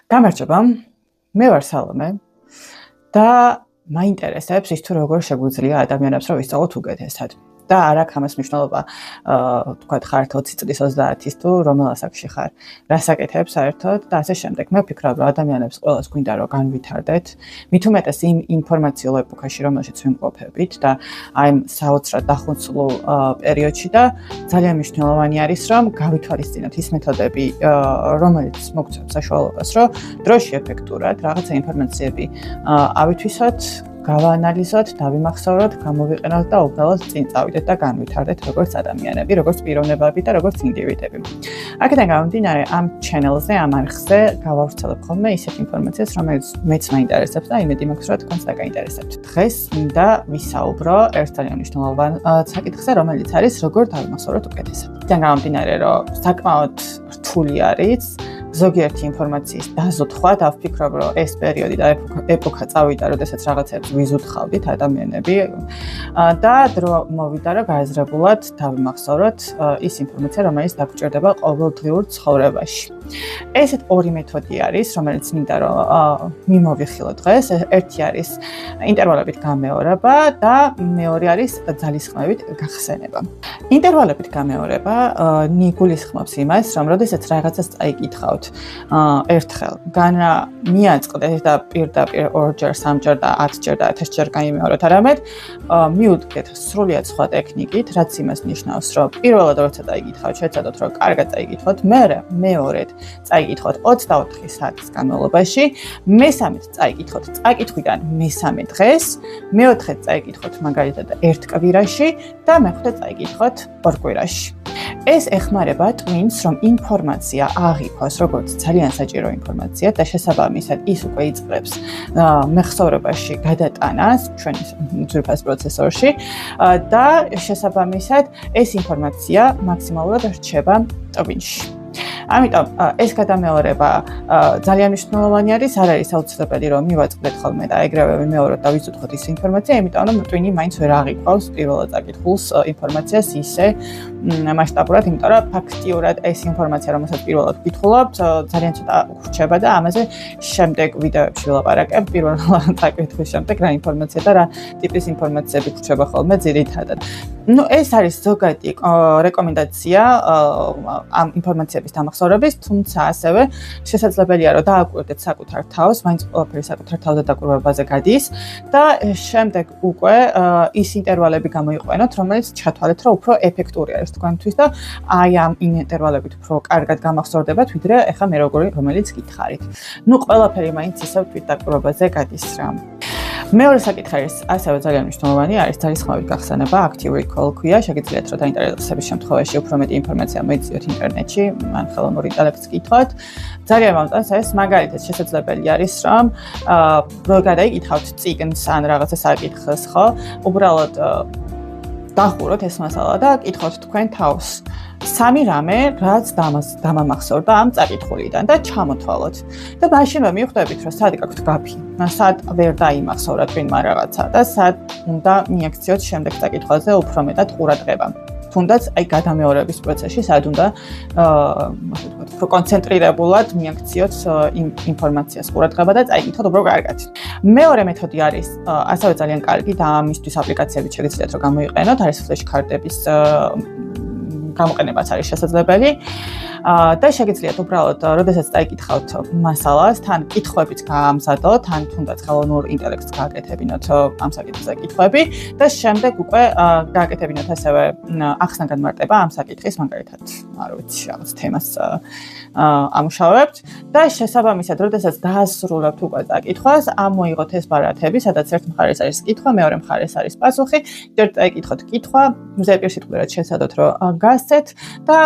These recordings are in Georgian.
გამარჯობა, მე ვარ სალომე და მაინტერესებს ის თუ როგორ შეგვიძლია ადამიანებს რომ ვისწავლოთ უკეთესად. და არ აქვს ამას მნიშვნელობა, თქვათ ხარ 20 წლის 30-ის თუ რომელ ასაკში ხარ, რას აკეთებ საერთოდ და ასე შემდეგ. მე ვფიქრობ, რომ ადამიანებს ყველას გვინდა რომ განვითარდეთ, მით უმეტეს იმ ინფორმაციულ ეპოქაში, რომელშიც ვიმყოფებით და აი საოცრად დახუნცლულ პერიოდში და ძალიან მნიშვნელოვანი არის, რომ გავითვალისწინოთ ის მეთოდები, რომელიც მოგცემს საშუალებას, რომ დროში ეფექტურად რაღაცა ინფორმაციები ავითვისოთ, გავაანალიზოთ, დავიმახსოვროთ, გამოვიყენოთ და უბრალოდ წინ წავიდეთ და განვითარდეთ როგორც ადამიანები, როგორც პიროვნებები და როგორც ინდივიდები. აქედან გამომდინარე, ამ channel-ზე, ამ არხზე გავავრცელებ ხოლმე ისეთ ინფორმაციას, რომელიც მეც მაინტერესებს და იმედი მაქვს, რომ თქვენს დაგაინტერესებთ. დღეს მინდა ვისაუბრო ერთ ძალიან მნიშვნელოვან საკითხზე, რომელიც არის როგორ დავიმახსოვროთ უკეთესად. აქედან გამომდინარე, რომ საკმაოდ რთული არის ზოგიერთი ინფორმაციის დაზოთხვა და ვფიქრობ, რომ ეს პერიოდი და ეპოქა წავიდა, როდესაც რაღაცებს ვიზუთხავდით ადამიანები და დრო მოვიდა, რომ გაეზრებულად დავიმახსოვროთ ის ინფორმაცია, რომელიც დაგვჭირდება ყოველდღიურ ცხოვრებაში. ესეთ ორი მეთოდი არის, რომელიც მინდა რომ მიმოვიხილოთ დღეს. ერთი არის ინტერვალებით გამეორება და მეორე არის ძალისხმევით გახსენება. ინტერვალებით გამეორება გულისხმობს იმას, რომ როდესაც რაღაცას წაიკითხავთ ერთხელ, განა მიაწყდეთ და პირდაპირ 2-ჯერ, 3-ჯერ და 10-ჯერ და 1000-ჯერ გაიმეოროთ, არამედ მიუდგეთ სრულიად სხვა ტექნიკით, რაც იმას ნიშნავს, რომ პირველად როცა წაიკითხავთ, შეცადოთ, რომ კარგად წაიკითხოთ, მერე მეორედ წაიკითხოთ 24 საათის განმავლობაში, მესამედ წაიკითხოთ წაკითხვიდან მესამე დღეს, მეოთხედ წაიკითხოთ მაგალითად ერთ კვირაში და მეხუთე წაიკითხოთ ორ კვირაში. ეს ეხმარება ტვინს, რომ ინფორმაცია აღიქვას, როგორც ძალიან საჭირო ინფორმაცია და შესაბამისად ის უკვე იწყებს მეხსოვრებაში გადატანას ჩვენის ძვირფას პროცესორში და შესაბამისად ეს ინფორმაცია მაქსიმალურად რჩება ტვინში. ამიტომ ეს გადამეორება ძალიან მნიშვნელოვანი არის, არ არის აუცილებელი რომ მივაწყდეთ ხოლმე და ეგრევე ვიმეოროთ და ვიზუთხოთ ის ინფორმაცია, იმიტომ რომ ტვინი მაინც ვერ აღიქვავს პირველად წაკითხულს ინფორმაციას ისე მასშტაბურად, იმიტომ რომ ფაქტიურად ეს ინფორმაცია, რომელსაც პირველად ვკითხულობთ, ძალიან ცოტა ვრჩება და ამაზე შემდეგ ვიდეოებში ვილაპარაკებ პირველად წაკითხვის შემდეგ რა ინფორმაცია და რა ტიპის ინფორმაციები ვრჩება ხოლმე ძირითადად. ეს არის ზოგადი რეკომენდაცია ამ ინფორმაციების დამახსოვრების, თუმცა ასევე შესაძლებელია რომ დააკვირდეთ საკუთარ თავს, მაინც ყველაფერი საკუთარ თავზე დაკვირვებაზე გადის და შემდეგ უკვე ის ინტერვალები გამოიყვენოთ, რომელიც ჩათვალეთ, რომ უფრო ეფექტური არის თქვენთვის და აი ამ ინტერვალებით უფრო კარგად გამახსოვრდებათ, ვიდრე ეხა მე რომელიც გითხარით. ყველაფერი მაინც ისევ თვით დაკვირვებაზე გადის რა. მეორე საკითხი არის ასევე ძალიან მნიშვნელოვანი, არის ძალისხმევით გახსენება, active recall ქვია, შეგიძლიათ რომ დაინტერესების შემთხვევაში უფრო მეტი ინფორმაცია მოიძიოთ ინტერნეტში, ან ხელოვნურ ინტელექტს კითხოთ. ძალიან მომწონს ეს, მაგალითად შესაძლებელი არის, რომ გადაიკითხავთ წიგნს ან რაღაცა საკითხს, ხო? უბრალოდ დახუროთ ეს მასალა და კითხოთ თქვენ თავს. სამი რამე, რაც დამამახსოვრდა ამ წაკითხულიდან და ჩამოთვალოთ. და მაშინვე მიხვდებით, რომ სად გაქვთ გაფი, სად ვერ დაიმახსოვრა თქვენმა რაღაცა და სად უნდა მიაქციოთ შემდეგ წაკითხვაზე უფრო მეტად ყურადღება. თუნდაც აი გადამეორების პროცესში სად უნდა უფრო კონცენტრირებულად მიაქციოთ ინფორმაციას ყურადღება და წაიკითხოთ უფრო კარგად. მეორე მეთოდი არის ასევე ძალიან კარგი და ამისთვის აპლიკაციები შეგიძლიათ რომ გამოიყენოთ, არის ფლეშ-კარტების გამოყენებაც არის შესაძლებელი და შეგიძლიათ უბრალოდ როდესაც წაიკითხავთ მასალას, თან კითხვებიც გაამზადოთ, თან თუნდაც ხელოვნურ ინტელექტს გააკეთებინოთ ამ საკითხზე კითხვები და შემდეგ უკვე გააკეთებინოთ ასევე ახსნა განმარტება ამ საკითხის, მაგალითად, არ ვიცი, რაღაც თემას ამუშავებთ და შესაბამისად, როდესაც დაასრულებთ უკვე წაკითხვას, ამოიღოთ ეს ბარათები, სადაც ერთ მხარეს არის კითხვა, მეორე მხარეს არის პასუხი, ჯერ წაიკითხოთ კითხვა, ზეპირსიტყვიერად შეცადოთ, რომ გასცეთ და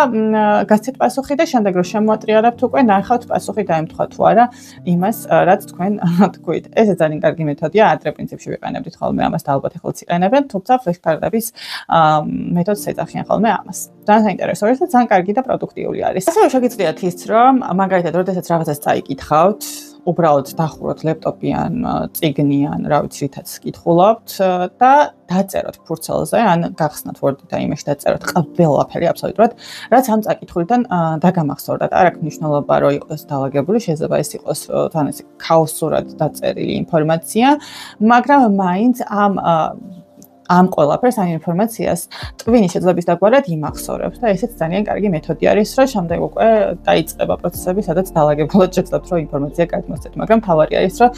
გასცეთ პასუხი და შემდეგ რომ შემოატრიალებთ უკვე ნახავთ პასუხი დაემთხვა თუ არა იმას, რაც თქვენ თქვით. ეს ძალიან კარგი მეთოდია, ადრე პრინციპში ვიყენებდით ხოლმე ამას და ალბათ ეხლაც იყენებენ, თუმცა ფლეშ-კარტების მეთოდს ეძახიან ხოლმე ამას. ძალიან საინტერესო არის და ძალიან კარგი და პროდუქტიული არის. ასევე შეგიძლიათ ის, რომ მაგალითად, როდესაც რაღაცას წაიკითხავთ, უბრალოდ დახუროთ ლეპტოპი ან წიგნი ან რა ვიცი რითაც კითხულობთ და დაწეროთ ფურცელზე ან გახსნათ Word-ით და იმაში დაწეროთ ყველაფერი აბსოლუტურად რაც ამ წაკითხულიდან დაგამახსოვრდათ. არ აქვს მნიშვნელობა რომ იყოს დაალაგებული, შეიძლება ეს იყოს თან ესე ქაოსურად დაწერილი ინფორმაცია, მაგრამ მაინც ამ ყველაფერს ამ ინფორმაციას ტვინის შეძლების დაგვარად იმახსოვრებს და ესეც ძალიან კარგი მეთოდი არის, რომ შემდეგ უკვე დაიწყება პროცესები, სადაც დაალაგებულად შეძლებთ, რომ ინფორმაცია გადმოსცეთ, მაგრამ თავარი არის, რომ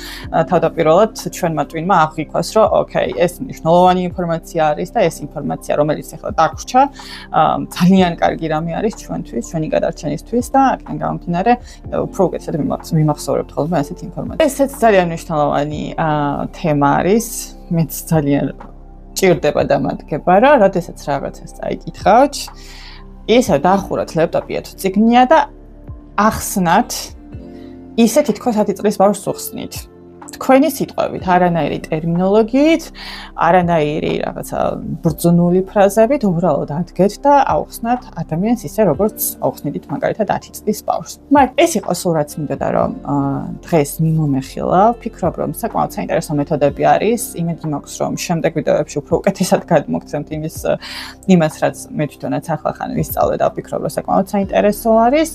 თავდაპირველად ჩვენმა ტვინმა აღვიქვას, რომ ოკეი, ეს მნიშვნელოვანი ინფორმაცია არის და ეს ინფორმაცია, რომელიც ახლა დაგვრჩა, ძალიან კარგი რამე არის ჩვენთვის, ჩვენი გადარჩენისთვის და აქედან გამომდინარე, უფრო უკეთესად ვიმახსოვრებთ ხოლმე ასეთ ინფორმაციას. ესეც ძალიან მნიშვნელოვანი თემა არის, მეც ძალიან ჭირდება დამადგება, რომ როდესაც რაღაცას წაიკითხავთ, ისე დახუროთ ლეპტოპია თუ წიგნია და ახსნათ ისე თითქოს 10 წლის ბავშვს უხსნით. თქვენი სიტყვებით, არანაირი ტერმინოლოგიით, არანაირი რაღაცა ბრძნული ფრაზებით, უბრალოდ ადგეთ და აუხსნათ ადამიანს ისე, როგორც აუხსნიდით მაგალითად 10 წლის ბავშვს. მაგრამ ეს იყო სულ რაც მინდოდა რომ დღეს მიმომეხილა. ვფიქრობ, რომ საკმაოდ საინტერესო მეთოდები არის. იმედი მაქვს, რომ შემდეგ ვიდეოებში უფრო უკეთესად გადმოგცემთ იმას, რაც მე თვითონაც ახლა ვისწავლე და ვფიქრობ, რომ საკმაოდ საინტერესო არის.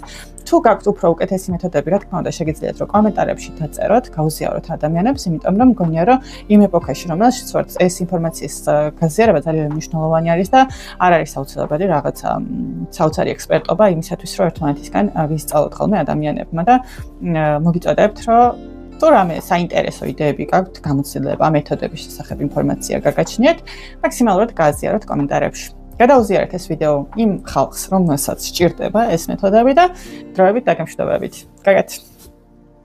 თუ გაქვთ უფრო უკეთესი მეთოდები, რა თქმა უნდა, შეგიძლიათ რომ კომენტარებში დაწეროთ, გავზიაროთ ადამიანებს, იმიტომ რომ მგონია, რომ იმ ეპოქაში, რომელშიც ვართ, ეს ინფორმაციის გაზიარება ძალიან მნიშვნელოვანი არის და არ არის საოცრებელი რაღაცა საოცარი ექსპერტობა იმისათვის, რომ ერთმანეთისგან ვისწავლოთ ხოლმე ადამიანებმა და მოგიწოდებთ, რომ თუ რამე საინტერესო იდეები გაქვთ, გამოცდილება მეთოდების შესახებ ინფორმაცია გაგაჩნიეთ, მაქსიმალურად გააზიაროთ კომენტარებში. გადაუზიარეთ ეს ვიდეო იმ ხალხს, რომელსაც სჭირდება ეს მეთოდები და დროებით დაგემშვიდობებით. გაგეთ!